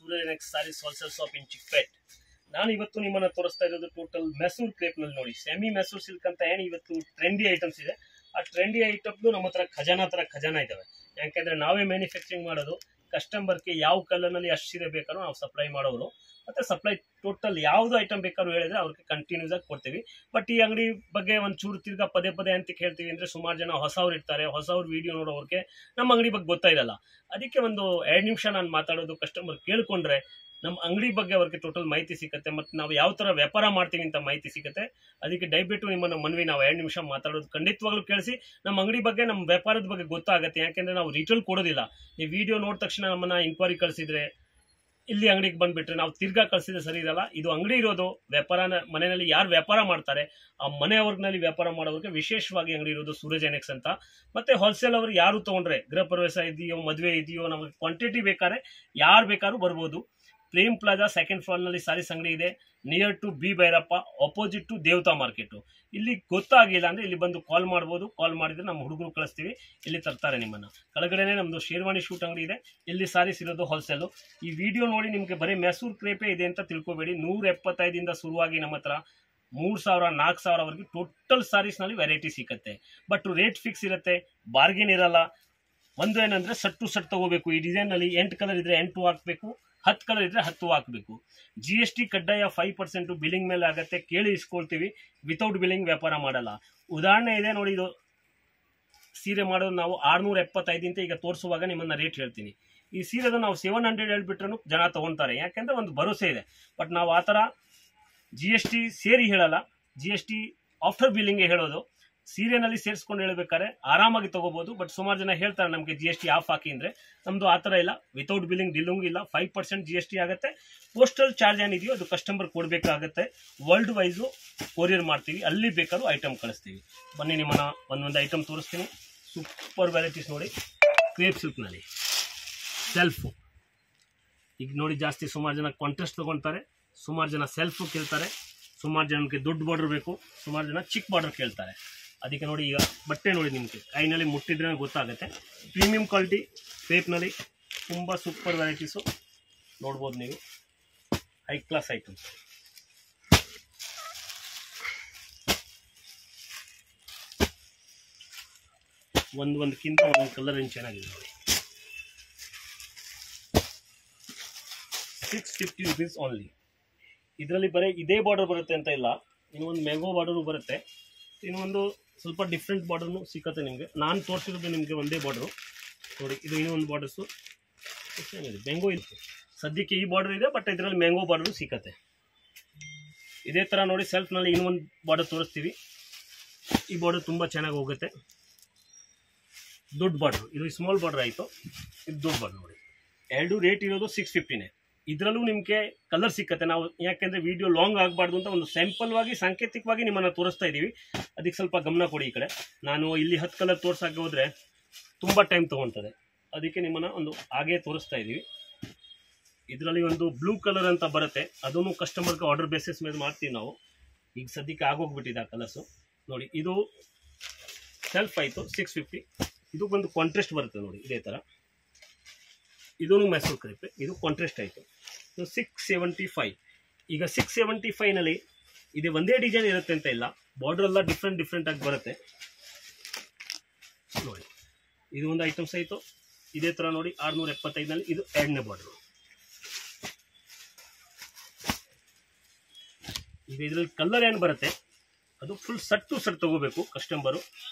ಸೂರ್ಯನೆಕ್ಸ್ sarees wholesale shop in Chickpet. ನಾನು ಇವತ್ತು ನಿಮ್ಮನ್ನ ತೋರಿಸ್ತಾ ಇರೋದು ಟೋಟಲ್ ಮೆಸೂರ್ ಕ್ರೇಪ್ ನಲ್ಲಿ ನೋಡಿ. ಸೆಮಿ ಮೆಸೂರ್ ಸಿಲ್ಕ್ ಅಂತ ಏನು ಇವತ್ತು ಟ್ರೆಂಡಿ ಐಟಮ್ಸ್ ಇದೆ. ಆ ಟ್ರೆಂಡಿ ಐಟಮ್ಸ್ ನಮ್ಮ ಹತ್ರ ಖಜಾನಾ ಇದಾವೆ. ಯಾಕೆಂದ್ರೆ ನಾವೇ ಮ್ಯಾನುಫ್ಯಾಕ್ಚರಿಂಗ್ ಮಾಡೋದು. ಕಸ್ಟಮರ್ಗೆ ಯಾವ ಕಲರ್ ನಲ್ಲಿ ಎಷ್ಟು ಸೀರೆ ಬೇಕಾದ್ರೂ ನಾವು ಸಪ್ಲೈ ಮಾಡೋರು. ಮತ್ತೆ ಸಪ್ಲೈ ಟೋಟಲ್ ಯಾವ್ದು ಐಟಮ್ ಬೇಕಾದ್ರೂ ಹೇಳಿದ್ರೆ ಅವ್ರಿಗೆ ಕಂಟಿನ್ಯೂಸ್ ಆಗಿ ಕೊಡ್ತೀವಿ. ಬಟ್ ಈ ಅಂಗಡಿ ಬಗ್ಗೆ ಒಂದು ಚೂರು ತಿರ್ಗಾ ಪದೇ ಅಂತ ಹೇಳ್ತೀವಿ ಅಂದ್ರೆ ಸುಮಾರು ಜನ ಹೊಸವ್ರು ಇರ್ತಾರೆ. ಹೊಸವ್ರು ವಿಡಿಯೋ ನೋಡೋರಿಗೆ ನಮ್ಮ ಅಂಗಡಿ ಬಗ್ಗೆ ಗೊತ್ತಾಯಿರಲ್ಲ. ಅದಕ್ಕೆ ಒಂದು 2 ನಿಮಿಷ ನಾನು ಮಾತಾಡೋದು ಕಸ್ಟಮರ್ ಕೇಳ್ಕೊಂಡ್ರೆ ನಮ್ಮ ಅಂಗಡಿ ಬಗ್ಗೆ ಅವ್ರಿಗೆ ಟೋಟಲ್ ಮಾಹಿತಿ ಸಿಗುತ್ತೆ. ಮತ್ತು ನಾವು ಯಾವ ಥರ ವ್ಯಾಪಾರ ಮಾಡ್ತೀವಿ ಅಂತ ಮಾಹಿತಿ ಸಿಗುತ್ತೆ. ಅದಕ್ಕೆ ದಯವಿಟ್ಟು ನಿಮ್ಮನ್ನು ಮನವಿ, ನಾವು 2 ನಿಮಿಷ ಮಾತಾಡೋದು ಖಂಡಿತವಾಗ್ಲೂ ಕೇಳಿಸಿ. ನಮ್ಮ ಅಂಗಡಿ ಬಗ್ಗೆ, ನಮ್ಮ ವ್ಯಾಪಾರದ ಬಗ್ಗೆ ಗೊತ್ತಾಗುತ್ತೆ. ಯಾಕೆಂದರೆ ನಾವು ರಿಟೇಲ್ ಕೊಡೋದಿಲ್ಲ. ನೀವು ವಿಡಿಯೋ ನೋಡಿದ ತಕ್ಷಣ ನಮ್ಮನ್ನು ಇನ್ಕ್ವೈರಿ ಕಳಿಸಿದ್ರೆ, ಇಲ್ಲಿ ಅಂಗಡಿಗೆ ಬಂದುಬಿಟ್ರೆ ನಾವು ತಿರ್ಗಾ ಕಳಿಸಿದ್ರೆ ಸರಿ ಇರಲ್ಲ. ಇದು ಅಂಗಡಿ ಇರೋದು ವ್ಯಾಪಾರನ ಮನೆಯಲ್ಲಿ ಯಾರು ವ್ಯಾಪಾರ ಮಾಡ್ತಾರೆ ಆ ಮನೆಯವ್ರಲ್ಲಿ ವ್ಯಾಪಾರ ಮಾಡೋರಿಗೆ ವಿಶೇಷವಾಗಿ ಅಂಗಡಿ ಇರೋದು ಸೂರಜ್ ಅಂತ. ಮತ್ತು ಹೋಲ್ಸೇಲ್ ಅವರು ಯಾರು ತೊಗೊಂಡ್ರೆ, ಗೃಹ ಪ್ರವೇಶ ಇದೆಯೋ, ಮದುವೆ ಇದೆಯೋ, ನಮಗೆ ಕ್ವಾಂಟಿಟಿ ಬೇಕಾದ್ರೆ ಯಾರು ಬೇಕಾದ್ರೂ ಬರ್ಬೋದು. ಪ್ರೇಮ್ ಪ್ಲಾಜಾ 2nd ಫ್ಲೋರ್ನಲ್ಲಿ ಸಾರೀಸ್ ಅಂಗಡಿ ಇದೆ. Near to B Bhairappa, opposite to Devata market. ಇಲ್ಲಿ ಗೊತ್ತಾಗಿಲ್ಲ ಅಂದರೆ ಇಲ್ಲಿ ಬಂದು ಕಾಲ್ ಮಾಡ್ಬೋದು. ಕಾಲ್ ಮಾಡಿದ್ರೆ ನಮ್ಮ ಹುಡುಗರು ಕಳಿಸ್ತೀವಿ, ಇಲ್ಲಿ ತರ್ತಾರೆ ನಿಮ್ಮನ್ನು. ಕೆಳಗಡೆನೇ ನಮ್ಮದು ಶೇರ್ವಾಣಿ ಶೂಟ್ ಅಂಗಡಿ ಇದೆ. ಇಲ್ಲಿ ಸಾರೀಸ್ ಇರೋದು ಹೋಲ್ಸೇಲು. ಈ ವಿಡಿಯೋ ನೋಡಿ ನಿಮಗೆ ಬರೀ ಮೆಸೂರ್ ಕ್ರೇಪೇ ಇದೆ ಅಂತ ತಿಳ್ಕೊಬೇಡಿ. 175 ಶುರುವಾಗಿ ನಮ್ಮ ಹತ್ರ 3000 4000ವರೆಗೆ ಟೋಟಲ್ ಸಾರೀಸ್ನಲ್ಲಿ ವೆರೈಟಿ ಸಿಗುತ್ತೆ. ಬಟ್ ರೇಟ್ ಫಿಕ್ಸ್ ಇರುತ್ತೆ, ಬಾರ್ಗೇನ್ ಇರಲ್ಲ. ಒಂದು ಏನಂದರೆ ಸೆಟ್ ತಗೋಬೇಕು. ಈ ಡಿಸೈನಲ್ಲಿ 8 ಕಲರ್ ಇದ್ರೆ 8 ಹಾಕಬೇಕು, 10 ಕಲರ್ ಇದ್ರೆ 10 ಹಾಕಬೇಕು. GST ಕಡ್ಡಾಯ 5% ಬಿಲ್ಲಿಂಗ್ ಮೇಲೆ ಆಗುತ್ತೆ. ಕೇಳಿ ಇಸ್ಕೊಳ್ತೀವಿ. ವಿತೌಟ್ ಬಿಲ್ಲಿಂಗ್ ವ್ಯಾಪಾರ ಮಾಡಲ್ಲ. ಉದಾಹರಣೆ ಇದೆ ನೋಡಿ, ಇದು ಸೀರೆ ಮಾಡೋದು ನಾವು 675 ಅಂತ ಈಗ ತೋರಿಸುವಾಗ ನಿಮ್ಮನ್ನ ರೇಟ್ ಹೇಳ್ತೀನಿ. ಈ ಸೀರೆದು ನಾವು 700 ಹೇಳ್ಬಿಟ್ರೂ ಜನ ತೊಗೊಳ್ತಾರೆ, ಯಾಕೆಂದರೆ ಒಂದು ಭರೋಸೆ ಇದೆ. ಬಟ್ ನಾವು ಆ ಥರ GST ಸೇರಿ ಹೇಳಲ್ಲ, GST ಆಫ್ಟರ್ ಬಿಲ್ಲಿಂಗ್ಗೆ ಹೇಳೋದು. ಸೀರೆನಲ್ಲಿ ಸೇರಿಸ್ಕೊಂಡು ಹೇಳ್ಬೇಕಾದ್ರೆ ಆರಾಮಾಗಿ ತೊಗೋಬೋದು. ಬಟ್ ಸುಮಾರು ಜನ ಹೇಳ್ತಾರೆ ನಮಗೆ GST ಆಫ್ ಹಾಕಿ ಅಂದರೆ. ನಮ್ಮದು ಆ ಥರ ಇಲ್ಲ. ವಿತೌಟ್ ಬಿಲ್ಲಿಂಗ್ ಡಿಲ್ಲಿಂಗ್ ಇಲ್ಲ. 5% GST ಆಗುತ್ತೆ. ಪೋಸ್ಟಲ್ ಚಾರ್ಜ್ ಏನಿದೆಯೋ ಅದು ಕಸ್ಟಮರ್ ಕೊಡಬೇಕಾಗತ್ತೆ. ವರ್ಲ್ಡ್ ವೈಸು ಕೊರಿಯರ್ ಮಾಡ್ತೀವಿ, ಅಲ್ಲಿ ಬೇಕಾದ್ರೂ ಐಟಮ್ ಕಳಿಸ್ತೀವಿ. ಬನ್ನಿ ನಿಮ್ಮನ್ನ ಒಂದೊಂದು ಐಟಮ್ ತೋರಿಸ್ತೀನಿ. ಸೂಪರ್ ವೆರೈಟೀಸ್ ನೋಡಿ, ಕ್ರೇಪ್ ಸಿಲ್ಕ್ನಲ್ಲಿ ಸೆಲ್ಫು. ಈಗ ನೋಡಿ ಜಾಸ್ತಿ ಸುಮಾರು ಜನ ಕಾಂಟ್ರಾಸ್ಟ್ ತೊಗೊಳ್ತಾರೆ, ಸುಮಾರು ಜನ ಸೆಲ್ಫು ಕೇಳ್ತಾರೆ, ಸುಮಾರು ಜನಕ್ಕೆ ದೊಡ್ಡ ಬಾರ್ಡರ್ ಬೇಕು, ಸುಮಾರು ಜನ ಚಿಕ್ಕ ಬಾರ್ಡರ್ ಕೇಳ್ತಾರೆ. ಅದಕ್ಕೆ ನೋಡಿ ಈಗ ಬಟ್ಟೆ ನೋಡಿ, ನಿಮಗೆ ಕೈನಲ್ಲಿ ಮುಟ್ಟಿದ್ರೆ ಗೊತ್ತಾಗುತ್ತೆ. ಪ್ರೀಮಿಯಂ ಕ್ವಾಲಿಟಿ ಕ್ರೇಪ್ನಲ್ಲಿ ತುಂಬ ಸೂಪರ್ ವೆರೈಟೀಸು ನೋಡ್ಬೋದು ನೀವು. High class items. ಒಂದಕ್ಕಿಂತ ಒಂದೊಂದು ಕಲರ್ ಏನು ಚೆನ್ನಾಗಿದೆ ನೋಡಿ. 650 rupees ಓನ್ಲಿ. ಇದರಲ್ಲಿ ಬರೀ ಇದೇ ಬಾರ್ಡರ್ ಬರುತ್ತೆ ಅಂತ ಇಲ್ಲ, ಇನ್ನೊಂದು ಮ್ಯಾಂಗೋ ಬಾರ್ಡರು ಬರುತ್ತೆ, ಇನ್ನೊಂದು ಸ್ವಲ್ಪ ಡಿಫ್ರೆಂಟ್ ಬಾರ್ಡರ್ನು ಸಿಕ್ಕತ್ತೆ ನಿಮಗೆ. ನಾನು ತೋರಿಸಿರೋದು ನಿಮಗೆ ಒಂದೇ ಬಾರ್ಡರು ನೋಡಿ. ಇದು ಇನ್ನೊಂದು ಬಾರ್ಡರ್ಸು ಏನಿದೆ, ಮ್ಯಾಂಗೋ ಇದೆ. ಸದ್ಯಕ್ಕೆ ಈ ಬಾರ್ಡರ್ ಇದೆ, ಬಟ್ ಇದರಲ್ಲಿ ಮ್ಯಾಂಗೋ ಬಾರ್ಡರು ಸಿಕ್ಕತ್ತೆ. ಇದೇ ಥರ ನೋಡಿ ಸೆಲ್ಫ್ನಲ್ಲಿ ಇನ್ನೊಂದು ಬಾರ್ಡರ್ ತೋರಿಸ್ತೀವಿ. ಈ ಬಾರ್ಡರ್ ತುಂಬ ಚೆನ್ನಾಗಿ ಹೋಗುತ್ತೆ. ದೊಡ್ಡ ಬಾರ್ಡರ್, ಇದು ಸ್ಮಾಲ್ ಬಾರ್ಡರ್ ಆಯಿತು, ಇದು ದೊಡ್ಡ ಬಾರ್ಡರ್ ನೋಡಿ. ಎರಡು ರೇಟ್ ಇರೋದು 650ನೇ. ಇದರಲ್ಲೂ ನಿಮಗೆ ಕಲರ್ ಸಿಕ್ಕತ್ತೆ. ನಾವು ಯಾಕೆಂದರೆ ವಿಡಿಯೋ ಲಾಂಗ್ ಆಗಬಾರ್ದು ಅಂತ ಒಂದು ಸ್ಯಾಂಪಲ್ವಾಗಿ ಸಾಂಕೇತಿಕವಾಗಿ ನಿಮ್ಮನ್ನು ತೋರಿಸ್ತಾ ಇದ್ದೀವಿ. ಅದಕ್ಕೆ ಸ್ವಲ್ಪ ಗಮನ ಕೊಡಿ. ಈ ಕಡೆ ನಾನು ಇಲ್ಲಿ 10 ಕಲರ್ ತೋರ್ಸಕ್ಕೆ ಹೋದರೆ ತುಂಬ ಟೈಮ್ ತೊಗೊಳ್ತದೆ. ಅದಕ್ಕೆ ನಿಮ್ಮನ್ನು ಒಂದು ಹಾಗೆ ತೋರಿಸ್ತಾ ಇದ್ದೀವಿ. ಇದರಲ್ಲಿ ಒಂದು ಬ್ಲೂ ಕಲರ್ ಅಂತ ಬರುತ್ತೆ, ಅದನ್ನು ಕಸ್ಟಮರ್ಗೆ ಆರ್ಡರ್ ಬೇಸಿಸ್ ಮೇಲೆ ಮಾಡ್ತೀವಿ ನಾವು. ಈಗ ಸದ್ಯಕ್ಕೆ ಆಗೋಗ್ಬಿಟ್ಟಿದೆ ಆ ಕಲರ್ಸು ನೋಡಿ. ಇದು ಸೆಲ್ಫ್ ಆಯಿತು 650. ಇದು ಒಂದು ಕಾಂಟ್ರಾಸ್ಟ್ ಬರುತ್ತೆ ನೋಡಿ, ಇದೇ ಥರ. ಇದೂ ಮೆಸೂರ್ ಕ್ರೇಪ್, ಇದು ಕಾಂಟ್ರಾಸ್ಟ್ ಆಯಿತು. ಇದು 675. ಈಗ 675ನಲ್ಲಿ ಇದೆ ಒಂದೇ ಡಿಸೈನ್ ಇರುತ್ತೆ ಅಂತ ಇಲ್ಲ, ಬಾರ್ಡರ್ ಎಲ್ಲ ಡಿಫ್ರೆಂಟ್ ಆಗಿ ಬರುತ್ತೆ ನೋಡಿ. ಇದು ಒಂದು ಐಟಮ್ಸ್ ಆಯಿತು. ಇದೇ ಥರ ನೋಡಿ 675ನಲ್ಲಿ ಇದು 2ನೇ ಬಾರ್ಡರು. ಈಗ ಇದರಲ್ಲಿ ಕಲರ್ ಏನು ಬರುತ್ತೆ ಅದು ಫುಲ್ ಸೆಟ್ ತೊಗೋಬೇಕು ಕಸ್ಟಮರು.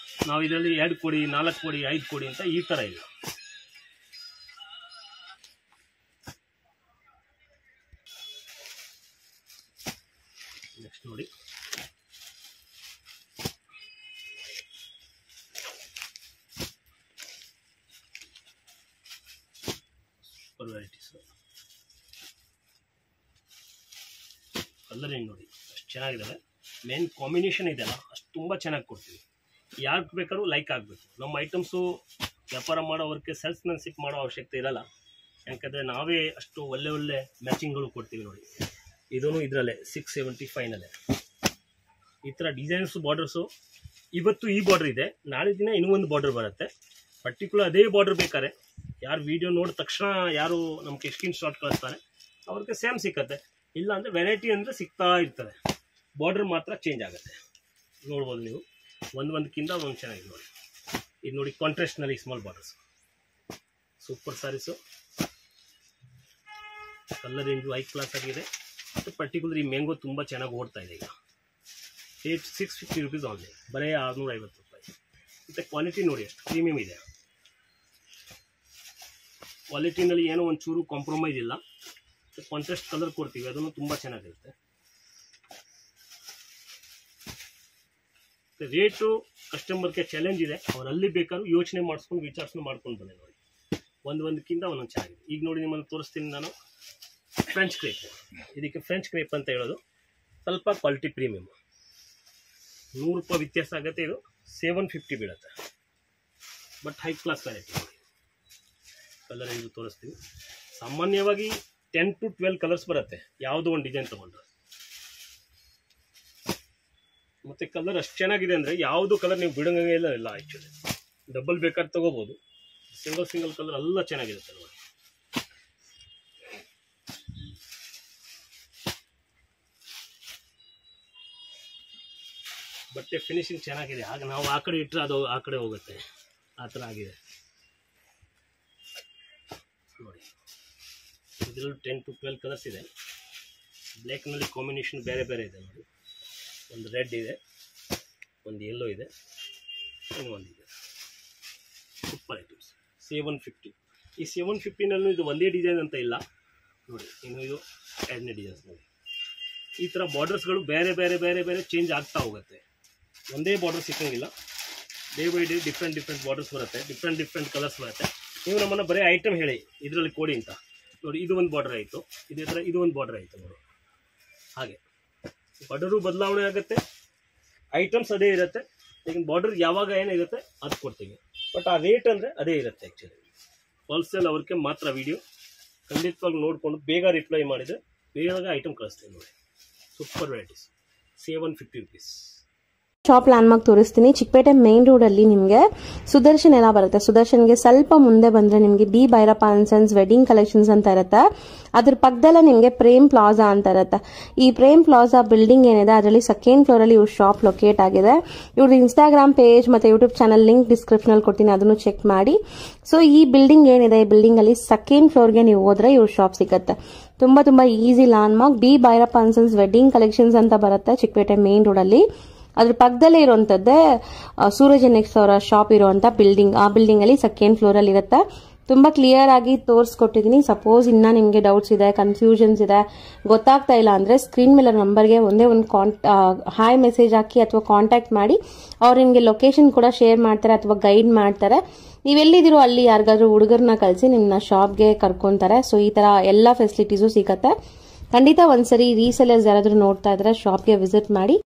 ನಾವು ಇದರಲ್ಲಿ 2 ಕೊಡಿ, 4 ಕೊಡಿ, 5 ಕೊಡಿ ಅಂತ ಈ ಥರ ಇಲ್ಲ. ನೆಕ್ಸ್ಟ್ ನೋಡಿ, ಸೂಪರ್ ವೆರೈಟೀಸ್. ಕಲರ್ ಏನು ನೋಡಿ ಅಷ್ಟು ಚೆನ್ನಾಗಿದ್ದಾವೆ. ಮೇನ್ ಕಾಂಬಿನೇಷನ್ ಇದೆಯಲ್ಲ ಅಷ್ಟು ತುಂಬ ಚೆನ್ನಾಗಿ ಕೊಡ್ತೀವಿ. ಯಾಕೆ ಬೇಕಾದ್ರೂ ಲೈಕ್ ಆಗಬೇಕು. ನಮ್ಮ ಐಟಮ್ಸು ವ್ಯಾಪಾರ ಮಾಡೋವ್ರಿಗೆ ಸೇಲ್ಸ್ಮನ್ಶಿಪ್ ಮಾಡೋ ಅವಶ್ಯಕತೆ ಇರಲ್ಲ, ಯಾಕಂದರೆ ನಾವೇ ಅಷ್ಟು ಒಳ್ಳೆ ಮ್ಯಾಚಿಂಗ್ಗಳು ಕೊಡ್ತೀವಿ ನೋಡಿ. ಇದೂ ಇದರಲ್ಲೇ 675ನಲ್ಲೇ ಈ ಥರ ಡಿಸೈನ್ಸು ಬಾರ್ಡರ್ಸು. ಇವತ್ತು ಈ ಬಾರ್ಡರ್ ಇದೆ, ನಾಳೆ ದಿನ ಇನ್ನೂ ಒಂದು ಬಾರ್ಡರ್ ಬರುತ್ತೆ. ಪರ್ಟಿಕ್ಯುಲರ್ ಅದೇ ಬಾರ್ಡರ್ ಬೇಕಾದ್ರೆ ಯಾರು ವಿಡಿಯೋ ನೋಡಿದ ತಕ್ಷಣ ಯಾರು ನಮಗೆ ಸ್ಕ್ರೀನ್ ಶಾಟ್ ಕಳಿಸ್ತಾರೆ ಅವ್ರಿಗೆ ಸೇಮ್ ಸಿಕ್ಕತ್ತೆ. ಇಲ್ಲ ಅಂದರೆ ವೆರೈಟಿ ಅಂದರೆ ಸಿಗ್ತಾ ಇರ್ತದೆ, ಬಾರ್ಡರ್ ಮಾತ್ರ ಚೇಂಜ್ ಆಗುತ್ತೆ. ನೋಡ್ಬೋದು ನೀವು, ಒಂದಕ್ಕಿಂತ ಒಂದು ಚೆನ್ನಾಗಿದೆ ನೋಡಿ. ಇದು ನೋಡಿ ಕಾಂಟ್ರಾಸ್ಟ್ನಲ್ಲಿ small borders, super sarees. Colour range high class ಆಗಿದೆ. ಮತ್ತು ಪರ್ಟಿಕ್ಯುಲರ್ ಈ ಮ್ಯಾಂಗೋ ತುಂಬ ಚೆನ್ನಾಗಿ ಓಡ್ತಾ ಇದೆ ಈಗ. 650 rupees ಆನ್ಲೈನ್, ಬರೀ 650 ರೂಪಾಯಿ. ಮತ್ತು ಕ್ವಾಲಿಟಿ ನೋಡಿ ಎಷ್ಟು ಪ್ರೀಮಿಯಮ್ ಇದೆ. ಕ್ವಾಲಿಟಿನಲ್ಲಿ ಏನೋ ಒಂಚೂರು ಕಾಂಪ್ರಮೈಸ್ ಇಲ್ಲ. ಕಾಂಟ್ರಾಸ್ಟ್ ಕಲರ್ ಕೊಡ್ತೀವಿ, ಅದನ್ನು ತುಂಬ ಚೆನ್ನಾಗಿರುತ್ತೆ. ರೇಟು ಕಸ್ಟಮರ್ಗೆ ಚಾಲೆಂಜ್ ಇದೆ, ಅವ್ರು ಅಲ್ಲಿ ಬೇಕಾದ್ರೂ ಯೋಚನೆ ಮಾಡಿಸ್ಕೊಂಡು ವಿಚಾರಿಸ್ಕೊಂಡು ಮಾಡ್ಕೊಂಡು ಬನ್ನಿ ನೋಡಿ. ಒಂದಕ್ಕಿಂತ ಒಂದೊಂದು ಚೆನ್ನಾಗಿದೆ. ಈಗ ನೋಡಿ ನಿಮ್ಮನ್ನು ತೋರಿಸ್ತೀನಿ ನಾನು ಫ್ರೆಂಚ್ ಕ್ರೇಪ್. ಇದಕ್ಕೆ ಫ್ರೆಂಚ್ ಕ್ರೇಪ್ ಅಂತ ಹೇಳೋದು. ಸ್ವಲ್ಪ ಕ್ವಾಲಿಟಿ ಪ್ರೀಮಿಯಮ್, 100 ರೂಪಾಯಿ ವ್ಯತ್ಯಾಸ ಆಗುತ್ತೆ. ಇದು 750 ಬೀಳುತ್ತೆ, ಬಟ್ ಹೈ ಕ್ಲಾಸ್ ವೆರೈಟಿ ನೋಡಿ. ಕಲರ್ ರೇಂಜು ತೋರಿಸ್ತೀವಿ. ಸಾಮಾನ್ಯವಾಗಿ 10 to 12 ಕಲರ್ಸ್ ಬರುತ್ತೆ ಯಾವುದೋ ಒಂದು ಡಿಸೈನ್ ತೊಗೊಂಡ್ರೆ. ಮತ್ತು ಕಲರ್ ಅಷ್ಟು ಚೆನ್ನಾಗಿದೆ ಅಂದರೆ ಯಾವುದು ಕಲರ್ ನೀವು ಬಿಡೋಂಗೆ ಇಲ್ಲ. ಆ್ಯಕ್ಚುಲಿ ಡಬಲ್ ಬೇಕಾದ್ರೆ ತೊಗೋಬೋದು. ಸಿಂಗಲ್ ಕಲರ್ ಎಲ್ಲ ಚೆನ್ನಾಗಿರುತ್ತೆ ನೋಡಿ. ಬಟ್ಟೆ ಫಿನಿಶಿಂಗ್ ಚೆನ್ನಾಗಿದೆ. ಆಗ ನಾವು ಆ ಕಡೆ ಇಟ್ಟರೆ ಅದು ಆ ಕಡೆ ಹೋಗುತ್ತೆ, ಆ ಥರ ಆಗಿದೆ ನೋಡಿ. ಇದರಲ್ಲಿ 10 to 12 ಕಲರ್ಸ್ ಇದೆ. ಬ್ಲ್ಯಾಕ್ನಲ್ಲಿ ಕಾಂಬಿನೇಷನ್ ಬೇರೆ ಬೇರೆ ಇದೆ ನೋಡಿ. ಒಂದು ರೆಡ್ ಇದೆ, ಒಂದು ಯೆಲ್ಲೋ ಇದೆ, ಇನ್ನೊಂದಿದೆ. Super items. 750. ಈ 750ನಲ್ಲೂ ಇದು ಒಂದೇ ಡಿಸೈನ್ ಅಂತ ಇಲ್ಲ ನೋಡಿ. ಇನ್ನು ಇದು ಎರಡನೇ ಡಿಸೈನ್ಸ್ ನೋಡಿ. ಈ ಥರ ಬಾರ್ಡರ್ಸ್ಗಳು ಬೇರೆ ಬೇರೆ ಬೇರೆ ಬೇರೆ ಚೇಂಜ್ ಆಗ್ತಾ ಹೋಗುತ್ತೆ. ಒಂದೇ ಬಾರ್ಡರ್ ಸಿಕ್ಕಂಗಿಲ್ಲ. Day by day different borders ಬರುತ್ತೆ, ಡಿಫ್ರೆಂಟ್ ಕಲರ್ಸ್ ಬರುತ್ತೆ. ನೀವು ನಮ್ಮನ್ನು ಬರೀ ಐಟಮ್ ಹೇಳಿ ಇದರಲ್ಲಿ ಕೊಡಿ ಅಂತ ನೋಡಿ. ಇದು ಒಂದು ಬಾರ್ಡರ್ ಆಯಿತು, ಇದೇ ಥರ ಇದು ಒಂದು ಬಾರ್ಡರ್ ಆಯಿತು ನೋಡಿ. ಹಾಗೆ ಬಾರ್ಡರು ಬದಲಾವಣೆ ಆಗುತ್ತೆ, ಐಟಮ್ಸ್ ಅದೇ ಇರುತ್ತೆ. ಈಗ ಬಾರ್ಡರ್ ಯಾವಾಗ ಏನಿರುತ್ತೆ ಅದು ಕೊಡ್ತೀವಿ, ಬಟ್ ಆ ರೇಟ್ ಅಂದರೆ ಅದೇ ಇರುತ್ತೆ. ಆ್ಯಕ್ಚುಲಿ ಹೋಲ್ಸೇಲ್ ಅವ್ರಿಗೆ ಮಾತ್ರ ವಿಡಿಯೋ ಖಂಡಿತವಾಗಿ ನೋಡಿಕೊಂಡು ಬೇಗ ರಿಪ್ಲೈ ಮಾಡಿದರೆ ಬೇಗ ಐಟಮ್ ಕಳಿಸ್ತೀನಿ ನೋಡಿ. Super varieties. 750 rupees. Shop landmark ತೋರಿಸ್ತೀನಿ. ಚಿಕ್ಕಪೇಟೆ ಮೇನ್ ರೋಡ್ ಅಲ್ಲಿ ನಿಮಗೆ ಸುದರ್ಶನ್ ಎಲ್ಲ ಬರುತ್ತೆ. ಸುದರ್ಶನ್ಗೆ ಸ್ವಲ್ಪ ಮುಂದೆ ಬಂದ್ರೆ ನಿಮಗೆ D Bhyrappa and sons wedding collections ಅಂತ ಇರುತ್ತೆ. ಅದ್ರ ಪಕ್ಕದಲ್ಲೇ ನಿಮಗೆ ಪ್ರೇಮ್ ಪ್ಲಾಜಾ ಅಂತ ಇರುತ್ತೆ. ಈ ಪ್ರೇಮ್ ಪ್ಲಾಜಾ ಬಿಲ್ಡಿಂಗ್ ಏನಿದೆ ಅದರಲ್ಲಿ 2nd ಫ್ಲೋರ್ ಅಲ್ಲಿ ಇವ್ರ ಶಾಪ್ ಲೊಕೇಟ್ ಆಗಿದೆ. ಇವ್ರ ಇನ್ಸ್ಟಾಗ್ರಾಮ್ ಪೇಜ್ ಮತ್ತೆ ಯೂಟ್ಯೂಬ್ ಚಾನಲ್ ಲಿಂಕ್ ಡಿಸ್ಕ್ರಿಪ್ಷನ್ ಅಲ್ಲಿ ಕೊಡ್ತೀನಿ, ಅದನ್ನು ಚೆಕ್ ಮಾಡಿ. ಸೊ ಈ ಬಿಲ್ಡಿಂಗ್ ಏನಿದೆ, ಈ ಬಿಲ್ಡಿಂಗ್ ಅಲ್ಲಿ 2nd ಫ್ಲೋರ್ಗೆ ನೀವು ಹೋದ್ರೆ ಇವ್ರ ಶಾಪ್ ಸಿಗುತ್ತೆ. ತುಂಬಾ easy landmark. D Bhyrappa and sons wedding collections ಅಂತ ಬರುತ್ತೆ ಚಿಕ್ಕಪೇಟೆ ಮೇನ್ ರೋಡ್ ಅಲ್ಲಿ. ಅದ್ರ ಪಕ್ಕದಲ್ಲೇ ಇರುವಂತದ್ದೇ ಸೂರಜ್ ಎನೆಕ್ಸ್ ಅವರ ಶಾಪ್ ಇರುವಂತ ಬಿಲ್ಡಿಂಗ್. ಆ ಬಿಲ್ಡಿಂಗ್ ಅಲ್ಲಿ 2nd ಫ್ಲೋರ್ ಅಲ್ಲಿ ಇರುತ್ತೆ. ತುಂಬಾ ಕ್ಲಿಯರ್ ಆಗಿ ತೋರಿಸ್ಕೊಟ್ಟಿದ್ದೀನಿ. ಸಪೋಸ್ ಇನ್ನ ನಿಮ್ಗೆ ಡೌಟ್ಸ್ ಇದೆ, ಕನ್ಫ್ಯೂಷನ್ಸ್ ಇದೆ, ಗೊತ್ತಾಗ್ತಾ ಇಲ್ಲ ಅಂದ್ರೆ ಸ್ಕ್ರೀನ್ ಮೇಲೆ ನಂಬರ್ಗೆ ಒಂದೇ ಒಂದು ಹಾಯ್ ಮೆಸೇಜ್ ಹಾಕಿ ಅಥವಾ ಕಾಂಟ್ಯಾಕ್ಟ್ ಮಾಡಿ. ಅವ್ರು ನಿಮ್ಗೆ ಲೊಕೇಶನ್ ಕೂಡ ಶೇರ್ ಮಾಡ್ತಾರೆ ಅಥವಾ ಗೈಡ್ ಮಾಡ್ತಾರೆ. ನೀವೆಲ್ಲಿದ್ದೀರೋ ಅಲ್ಲಿ ಯಾರಿಗಾದ್ರೂ ಹುಡುಗರನ್ನ ಕಳಿಸಿ ನಿಮ್ಮನ್ನ ಶಾಪ್ಗೆ ಕರ್ಕೊಂತಾರೆ. ಸೊ ಈ ತರ ಎಲ್ಲಾ ಫೆಸಿಲಿಟೀಸು ಸಿಗತ್ತೆ. ಖಂಡಿತ ಒಂದ್ಸರಿ ರೀಸೆಲರ್ಸ್ ಯಾರಾದ್ರೂ ನೋಡ್ತಾ ಇದ್ರೆ ಶಾಪ್ಗೆ ವಿಸಿಟ್ ಮಾಡಿ.